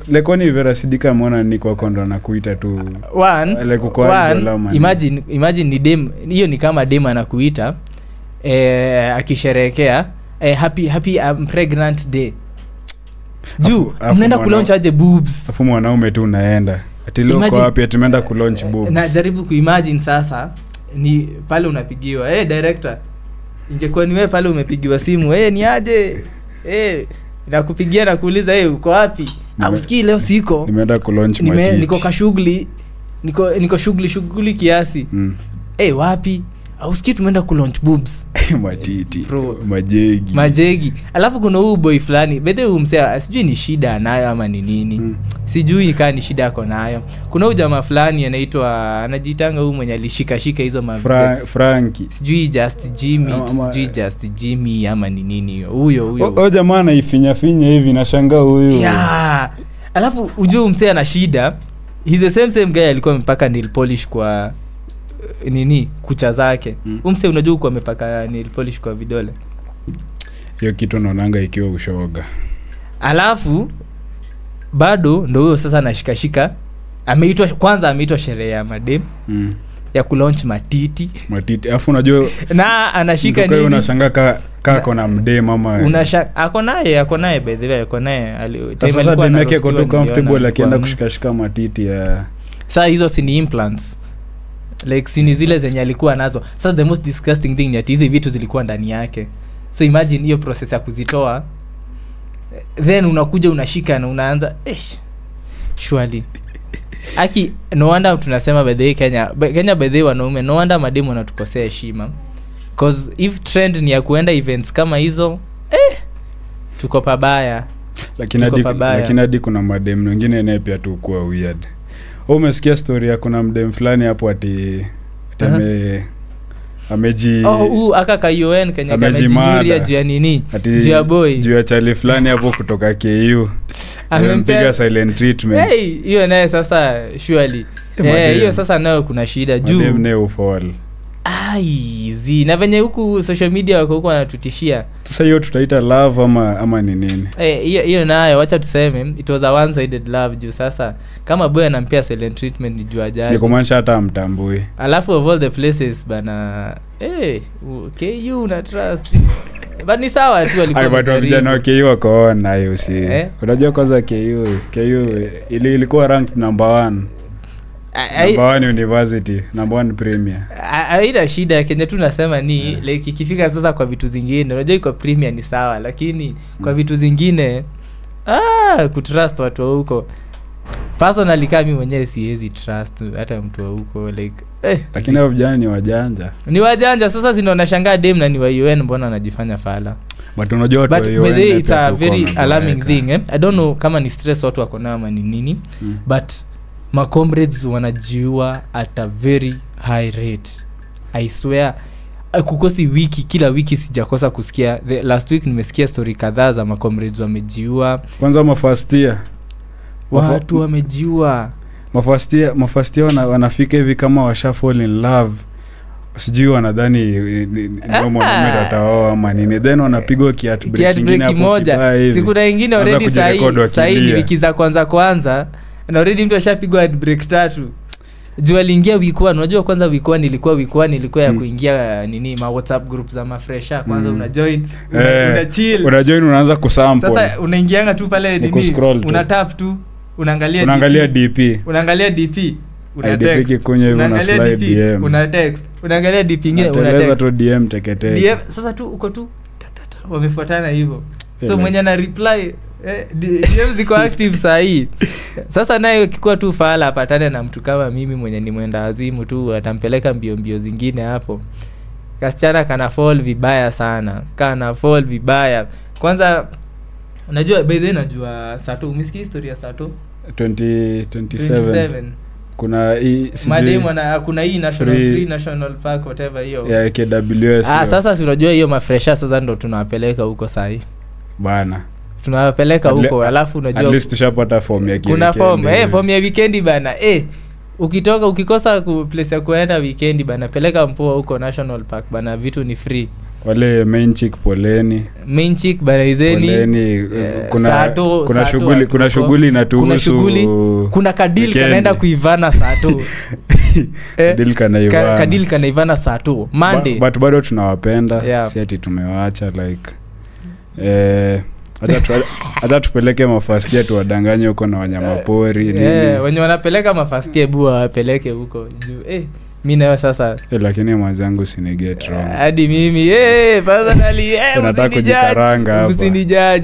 like kwani Vera Sidika ameona ni kwa kondo anakuita tu imagine ni dem, hiyo ni kama dem anakuita akisherehekea happy I'm pregnant day juu mnaenda kulaunch aje boobs, afu mwanaume tu unaenda ati leo kwa wapi tumeenda kulaunch boobs. Na jaribu kuimagine sasa ni pale unapigiwa director, ingekuwa ni wewe pale umepigiwa simu ni aje nakupigia na kuuliza uko wapi? Usikii leo siko, nimeenda kulaunch matiti, niko ka shughuli, niko shughuli kiasi. Wapi? Usikii tumeenda kulaunch boobs matiti majegi. Alafu kuna huyu boy fulani bede umsea sijui ni shida nayo ama ni nini. Sijui kama ni shida yako nayo. Kuna huyu jamaa fulani anajitanga huyu mwenye alishika hizo Frankie. Sijui Just Jimmy ama ni nini huyo. Jamaa anaifinya hivi nashangaa huyu. Alafu ujue umsea na shida. He's the same guy alikuwa amepaka nail polish kwa nini kucha zake. Umse unajua kwa amepaka nail polish kwa vidole. Hiyo kitu naonanga ikiwa ushoga. Alafu bado ndio huyo sasa anashikashika. Ameitwa sherehe ya madem. ya kulaunch matiti alafu unajua na anashika nini unashangaa kako na mdem ama ako naye by the way ako naye sasa demeke kwa tu comfortable akienda kushikashika matiti ya sasa hizo si ni implants like sini zile zenye alikuwa nazo. Sasa the most disgusting thing ni ati hizi vitu zilikuwa ndani yake, so imagine hiyo process ya kuzitoa, then unakuja unashika na unaanza surely aki no wonder tunasema by the way Kenya by the way wanaume no wonder mademu wanatukosea heshima, cause if trend ni ya kuenda events kama hizo tuko pabaya. Lakini hadi kuna mademu wengine naye pia tu kuwa weird. Umesikia story ya kuna mdemu fulani hapo ati ameji akaka UN Kenya amejimuria juu ya nini juu ya boy juu ya chali fulani hapo kutoka KU amempiga silent treatment. Hiyo naye sasa surely hiyo sasa nayo kuna shida juu mne ufall na venye huku social media wako huko wanatutishia. Sasa hiyo tutaita love ama ni nini? Hiyo nayo wacha tuseme it was a one sided love juu sasa kama boy anampea silent treatment ni juu ajaje. Nikomaanisha hata amtambui. Alafu of all the places bana KU una trust. But ni sawa tu alikuwa. Bado vijana KU wakaona hiyo si. Unajua kwanza KU ilikuwa ranked number 1. Number 1 university, number 1 premier. Haina shida Kenya tu nasema ni like ikifika sasa kwa vitu zingine unajua iko premier ni sawa, lakini kwa vitu zingine kutrust watu huko personally kama mimi mwenyewe siwezi trust hata mtu huko like lakini hao vijana ni wajanja sasa zinaona shangaa dem na ni wa UN mbona anajifanya fala. But unajua watu wa UN it's a very alarming thing I don't know kama ni stress watu wako nayo ama ni nini but my comrades wanajiua at a very high rate. I swear kukosi kila wiki sijakosa kusikia. The last week nimesikia story kadhaa za my comrades wamejiua. Kwanza mafastia watu wamejiua. Mafastia wanafika hivi kama washa fall in love. Sijui wanadhani mwanaume ataoa ama nini, then wanapigwa kiat break moja. Siku na nyingine already sasa hivi wiki za kwanza na already mtu ashapigwa ad break 3. Juu aliingia week 1. Unajua kwanza week 1 ilikuwa ya kuingia nini ma WhatsApp group za mafresha kwanza una join una chill. Una join unaanza kusample. Sasa unaingianga tu pale nini una tap tu unaangalia DP. Una text kwenye hivyo na slide DM. Una text. Unaangalia DP nyingine una text. Tu DM teketeke. DM sasa tu uko tu wamefuatana hivyo. So mwenye na reply DM ziko active saa hii. Sasa naye kikuwa tu faala apatane na mtu kama mimi mwenye ni mwenda azimu tu atampeleka mbio zingine hapo. Kasichana kana fall vibaya sana. Kwanza unajua by the way najua Sato umesikia historia ya Sato 2027 kuna hii mademo na kuna hii national park whatever hiyo ya KWS. Sasa si unajua hiyo mafresha sasa ndo tunawapeleka huko saa hii bana. Tunawapeleka huko alafu unajua at least tushapata form ya kuna form ya weekend bana. Ukikosa place ya kuenda weekend bana peleka mpoa huko national park bana, vitu ni free. Wale main chick bana izeni kuna shughuli na tuhusu kuna kadil kanaenda kuivana Sato. Kadil kanaivana Sato Monday but bado tunawapenda si ati tumewaacha like hata tupeleke mafastia tuwadanganye huko na wanyama pori nini. Wenye wanapeleka mafastia bua wapeleke huko juu mimi nayo sasa lakini mwenzangu siniget wrong hadi mimi personally unataka kujikaranga hapa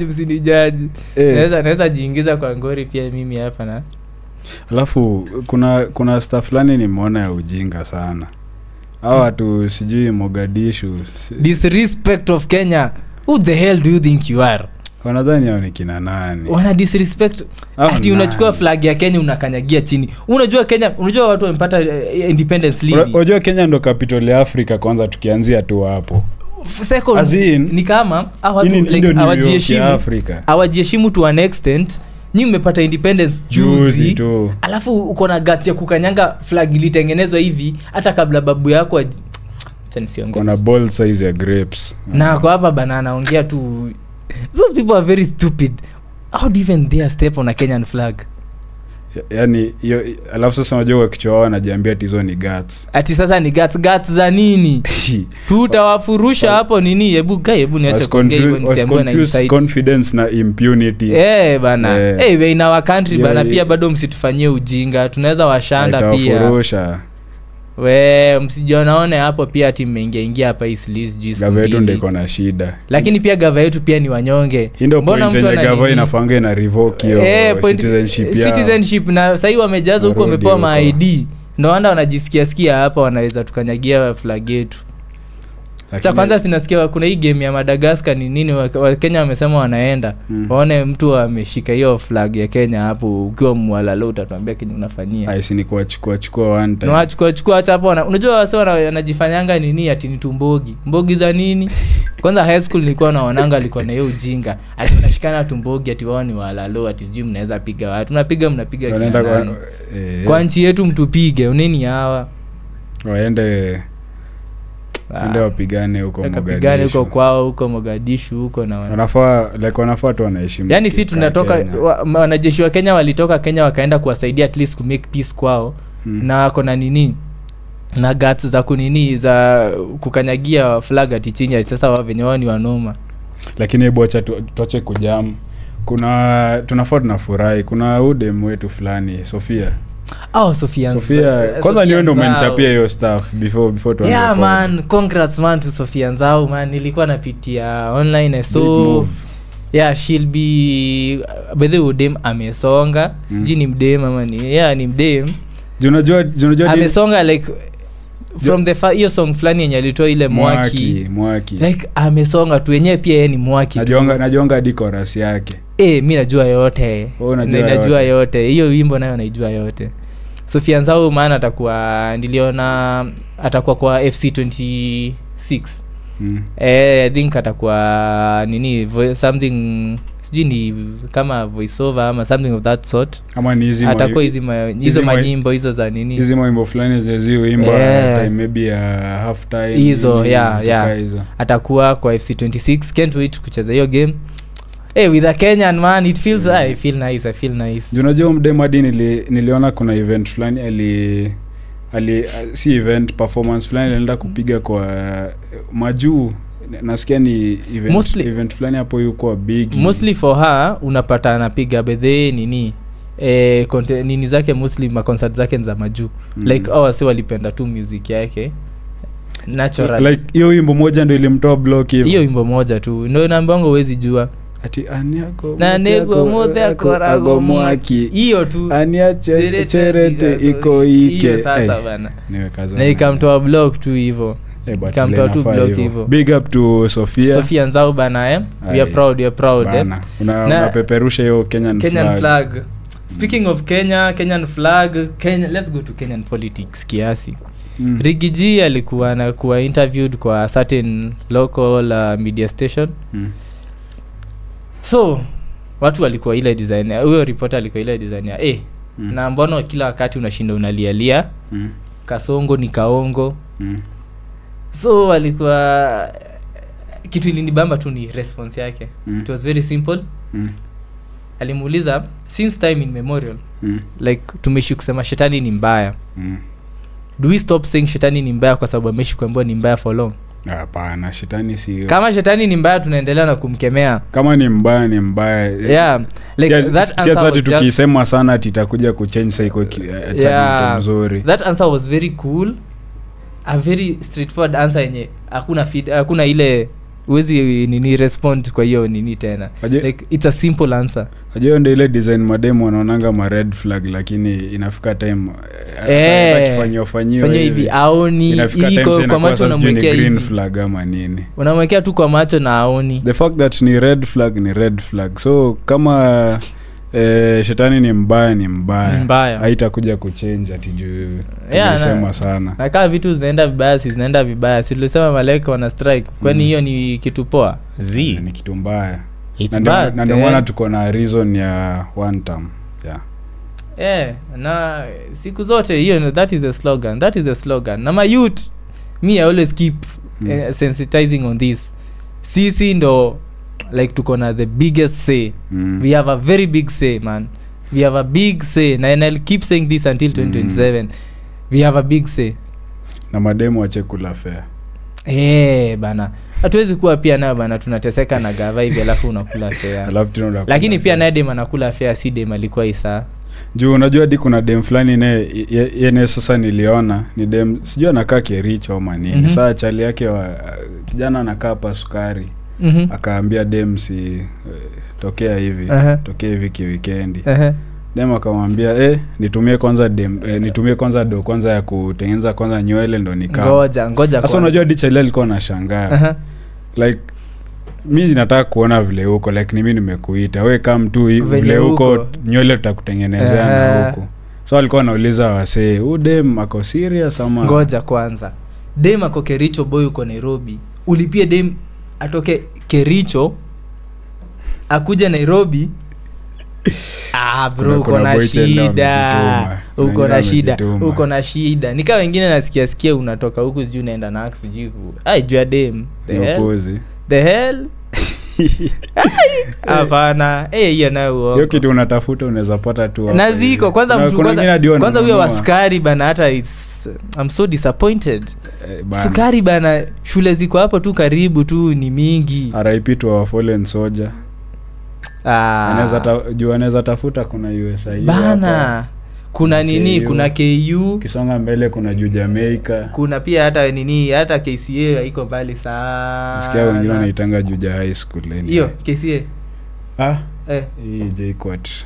msinijaji naweza jiingiza kwa ngori pia mimi hapa na alafu kuna stuff fulani nimeona ya ujinga sana hao watu sijui Mogadishu disrespect of Kenya. Who the hell do you think you are? Wanadhani hao ni kina nani? Wana disrespect. Ati unachukua flag ya Kenya unakanyagia chini. Unajua Kenya, unajua watu wamepata independence lini? Unajua Kenya ndo capital ya Africa kwanza tukianzia tu hapo. Second ni kama watu like hawajiheshimu to an extent. Nyinyi mmepata independence juzi tu. Alafu uko na guts ya kukanyanga flag ilitengenezwa hivi hata kabla babu yako kuna ball size ya grapes. Na kwa hapa bana anaongea tu. Those people are very stupid. How do you even dare step on a Kenyan flag? yani hiyo alafu sasa unajua kichwa wanajiambia hizo ni guts ati sasa ni guts za nini tutawafurusha hapo nini hebu niache kuongea hivyo nisiambiwe na insight confidence na impunity bana we in our country bana pia bado msitufanyie ujinga tunaweza washanda pia we msijonaone hapo pia ati mmeingia hapa islis juice gava yetu ndio iko na shida lakini pia gava yetu pia ni wanyonge mbona mtu ana gava inafange na revoke hiyo citizenship na sasa hivi wamejaza huko wamepewa ma ID ndio wanda wanajisikia hapa wanaweza tukanyagia flag yetu cha kwanza sinasikia kuna hii game ya Madagascar ni nini wa Kenya wamesema wanaenda waone mtu ameshika hiyo flag ya Kenya hapo ukiwa mwalalo utatuambia Kenya unafanyia ai si ni kuachukua one time no achukua acha hapo unajua wase wanajifanyanga nini ati ni mbogi za nini kwanza high school nilikuwa naonanga alikuwa na hiyo ujinga ati tunashikana tumbogi ati wao ni walalo ati sijui mnaweza piga watu mnapiga kwa nchi yetu mtupige uneni hawa waende ndio wapigane huko kwao huko Mogadishu huko na wanafaa tu wanaheshimu yani si tunatoka wanajeshi wa Kenya walitoka Kenya wakaenda kuwasaidia at least ku make peace kwao na wako na nini na guts za kunini za kukanyagia flag ati chini sasa wao venye wao ni wanoma lakini hebu acha tuache kujam kuna tunafurahi kuna udem wetu fulani Sofia Sofia kwanza niwe ndo umenichapia hiyo stuff before tu man congrats man to Sofia Nzau man nilikuwa napitia online so she'll be by the way amesonga siji ni mdem ama ni mdem unajua amesonga like from the hiyo song fulani yenye alitoa ile mwaki like amesonga tu yenyewe pia yeye ni mwaki najonga hadi chorus yake mimi najua yote najua yote hiyo wimbo nayo naijua yote Sofia Nzau maana niliona atakuwa kwa FC 26 I think atakuwa nini something sijui ni kama voice over ama something of that sort ama ni hizo atakuwa hizo manyimbo hizo za nini hizo nyimbo fulani zezio imba time maybe half time hizo atakuwa kwa FC 26 can't wait kucheza hiyo game with a Kenyan man it feels I feel nice unajua mdemadi niliona kuna event fulani si event performance fulani alienda kupiga kwa majuu nasikia ni event fulani hapo yuko big mostly for her unapata anapiga bedhe nini nini zake mostly ma concert zake za majuu like wase walipenda tu music yake natural like hiyo wimbo moja ndio ilimtoa block hiyo wimbo moja tu ndio nambongo huwezi jua ati aniako na nego mode akorago mwaki hiyo tu aniache cherete iko ike hiyo sasa bana na ikamtoa block tu hivyo ikamtoa tu block hivyo big up to Sofia Nzau bana we are proud bana unapeperusha hiyo Kenyan flag speaking of Kenyan flag let's go to Kenyan politics kiasi Rigiji alikuwa anakuwa interviewed kwa certain local media station so watu walikuwa ile designer huyo reporter alikuwa ile designer na mbona kila wakati unashinda unalialia kasongo ni kaongo so walikuwa kitu ilinibamba tu ni response yake it was very simple alimuuliza since time in memorial like tumeshi kusema shetani ni mbaya do we stop saying shetani ni mbaya kwa sababu ameshi kuambiwa ni mbaya for long hapana shetani si kama shetani ni mbaya tunaendelea na kumkemea kama ni mbaya like that answer tukisema sana titakuja kuchange psycho mzuri that answer was very cool a very straightforward answer yenye hakuna ile uwezi nini respond kwa hiyo nini tena like it's a simple answer ajio ndio ile design mademo wanaonanga ma red flag lakini inafika time fanywa hivi aoni iko kwa macho unamwekea green flag ama nini unamwekea tu kwa macho na aoni the fact that ni red flag so kama shetani ni mbaya haitakuja kuchange ati juu tunasema sana na kama vitu zinaenda vibaya si tulisema malaika wana strike kwani hiyo ni kitu poa ni kitu mbaya na ndio maana tuko na reason ya one term na siku zote hiyo that is a slogan na my youth me I always keep sensitizing on this sisi ndo like tuko na the biggest say we have a very big say man we have a big say and I'll keep saying this until 2027. We have a big say. Na mademo wache kula fair. Bana hatuwezi kuwa pia nayo bana tunateseka na gava hivi alafu unakula fair. Lakini pia na dem anakula fair si dem alikuwa Isa. Juu unajua hadi kuna dem fulani yeye sasa niliona ni dem sijui anakaa Kericho au manini. Sasa chali yake kijana anakaa hapa Sukari. Akaambia dem si tokea hivi tokea hivi weekend. Dem akamwambia nitumie kwanza do kwanza ya kutengeneza kwanza nywele ndo nikaa. Ngoja sasa unajua hadi chali alikuwa anashangaa. Like mimi nataka kuona vile huko like ni mimi nimekuita wewe kama mtu vile huko nywele tutakutengenezea na huko. So alikuwa anauliza wasee dem ako serious ama ngoja kwanza dem ako Kericho boy uko Nairobi ulipie dem atoke Kericho akuja Nairobi. Bro uko na shida nika wengine nasikia unatoka huku sijui unaenda na axe sijui jua dem the hell hapana hiyo nayo hiyo kitu unatafuta unaweza pata tu na ziko kwanza mtu kwanza huyo askari bana hata I'm so disappointed Sukari bana shule ziko hapo tu karibu tu ni mingi. RIP to our fallen soldier. Anaweza tafuta kuna USAID bana hapa. Kuna nini KU. Kuna KU kisonga mbele kuna juu Jamaica kuna pia hata nini hata KCA iko mbali sana. Nasikia wengine wanaitanga Juja High School hiyo KCA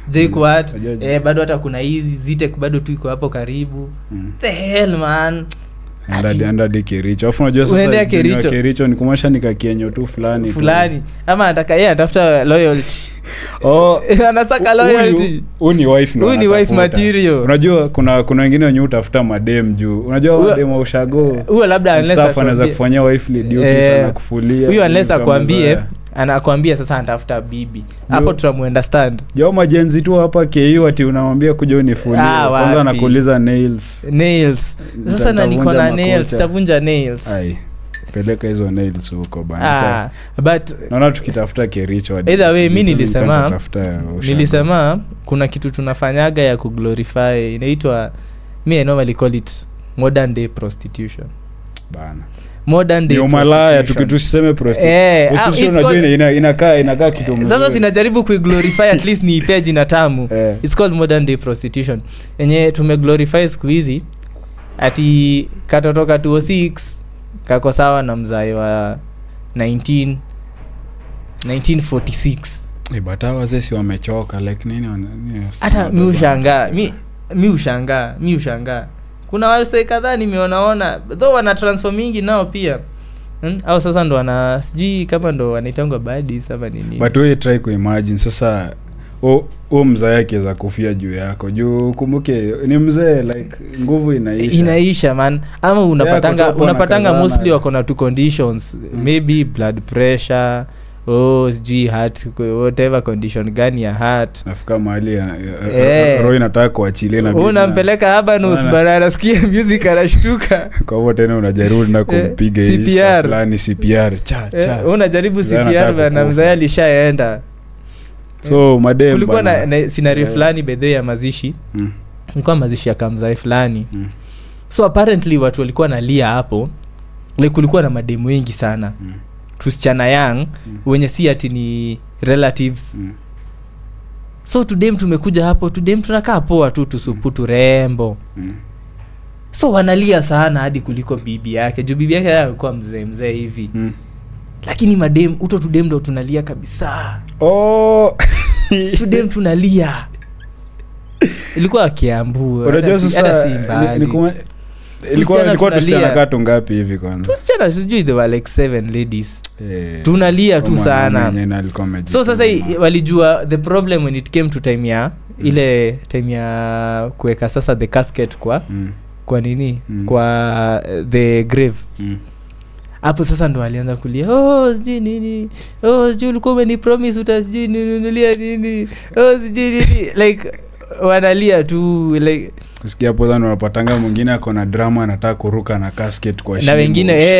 JKUAT bado hata kuna hizi Zitek bado tu iko hapo karibu. The hell man anda Kericho. Afu unajua sasa Kericho ni kumasha nikakienyo tu fulani ama anataka yeye atafuta loyalty. Anasaka loyalty. Uni wife material. Unajua kuna wengine wenye utafuta madem juu. Unajua madem wa ushago. Huyo labda unless anaweza kufanyia wifely duties sana kufulia. Huyo unless akwambie anakwambia sasa anatafuta bibi. Hapo tutamuunderstand. Jo majenzi tu hapa KU ati unamwambia kuja unifulie. Kwanza anakuuliza nails. Sasa na niko na nails, tavunja nails. Peleka hizo nails huko bana. But naona tukitafuta Kericho either way mimi nilisema kuna kitu tunafanyaga ya kuglorify inaitwa I normally call it modern day prostitution bana. Modern day umalaya tukituseme prostitution unajua inakaa kitu mzuri. Sasa sinajaribu kuiglorify at least ni page na tamu. It's called modern day prostitution. Yenye tumeglorify siku hizi ati katotoka 206 kako sawa na mzai wa 1946. Bata wazee si wamechoka like nini hata mi ushangaa kuna wale kadhaa nimeonaona though wana transformingi nao pia au sasa ndo wana sijui kama ndo wanaitangwa baddies ama nini. But we try to imagine sasa mzee yake za kufia juu yako juu kumbuke ni mzee like nguvu inaisha man ama unapatanga mostly wako na two conditions maybe blood pressure sijui heart whatever condition gani ya heart nafika mahali roho inataka kuachilia na unampeleka hapa nusu bara nasikia music anashtuka kwa hivyo tena unajaribu na kumpiga hivi fulani CPR unajaribu CPR na mzee alishaenda. So madem kulikuwa na scenario fulani bedhe ya mazishi kulikuwa mazishi ya kamzai fulani so apparently watu walikuwa nalia hapo like kulikuwa na mademu wengi sana tusichana young wenye si ati ni relatives so tudem tumekuja hapo tudem tunakaa poa tu tusuputu rembo so wanalia sana hadi kuliko bibi yake juu bibi yake alikuwa mzee hivi lakini madem tudem ndo tunalia kabisa. Tudem tunalia ilikuwa Kiambu. Unajua sasa ilikuwa tusichana kato ngapi hivi kwanza tusichana sijui they were like 7 ladies tunalia tu sana. So sasa walijua the problem when it came to time ya ile time ya kuweka sasa the casket kwa nini kwa the grave hapo sasa ndo alianza kulia sijui nini sijui ulikuwa umenipromise utasijui ninunulia nini sijui nini like wanalia tu like usikia hapo sana unapatanga mwingine ako na drama anataka kuruka na casket kwa shimo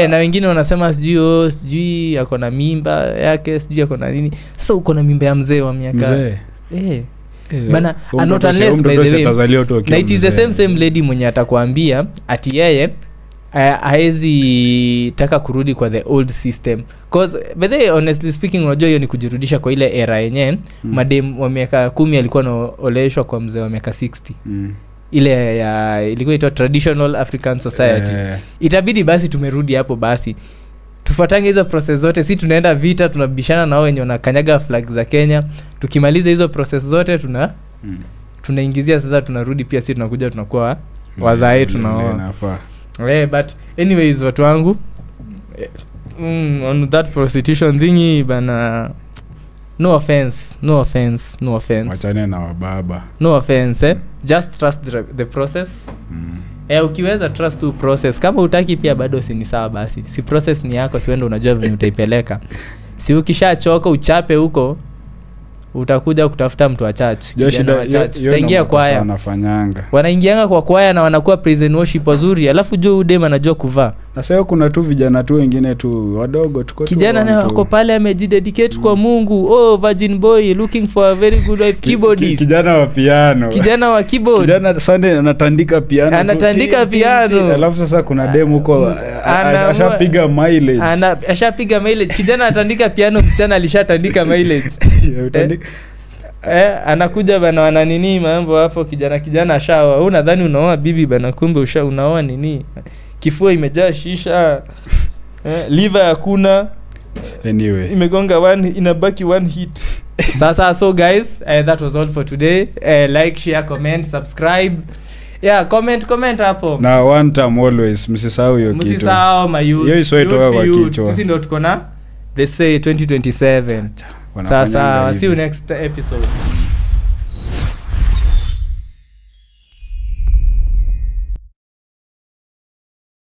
na wengine wanasema sijui ako na mimba yake sijui ako na nini. Sasa uko na mimba ya mzee wa miaka bana not unless by the way na it is the same lady mwenye atakwambia ati yeye haezi taka kurudi kwa the old system cause by the way honestly speaking unajua hiyo ni kujirudisha kwa ile era yenyewe madem wa miaka 10 alikuwa naoleshwa kwa mzee wa miaka 60 ile ya ilikuwa ito traditional African society itabidi basi tumerudi hapo basi tufuatange hizo process zote si tunaenda vita tunabishana na wao wenye wanakanyaga flag za Kenya tukimaliza hizo process zote tunaingizia sasa tunarudi pia si tunakuja tunakuwa wazae tunaoa but anyways watu wangu on that prostitution thingy bana no offense wachane na wababa no offense just trust the process ukiweza trust to process kama utaki pia bado si sawa basi si process ni yako si wewe unajua vile utaipeleka si ukishachoka uchape huko utakuja kutafuta mtu wa church kijana wa church utaingia kwaya wanaingianga kwa kwaya na wanakuwa prison worship wazuri alafu juu udema anajua kuvaa na sasa kuna tu vijana tu wengine tu wadogo tuko kijana na wako pale amejidedicate kwa Mungu virgin boy looking for a very good wife keyboardist kijana wa piano kijana wa keyboard kijana Sunday anatandika piano alafu sasa kuna demo huko ashapiga mileage kijana anatandika piano msichana alishatandika mileage anakuja bana wana nini mambo hapo kijana ashaoa wewe unadhani unaoa bibi bana kumbe unaoa nini kifua imejaa shisha liver hakuna anyway imegonga inabaki one hit sasa so guys that was all for today like share comment subscribe comment hapo na one time always msisahau hiyo kitu msisahau mayu hiyo isweto kwa kichwa sisi ndio tuko na they say 2027 sasa see you next episode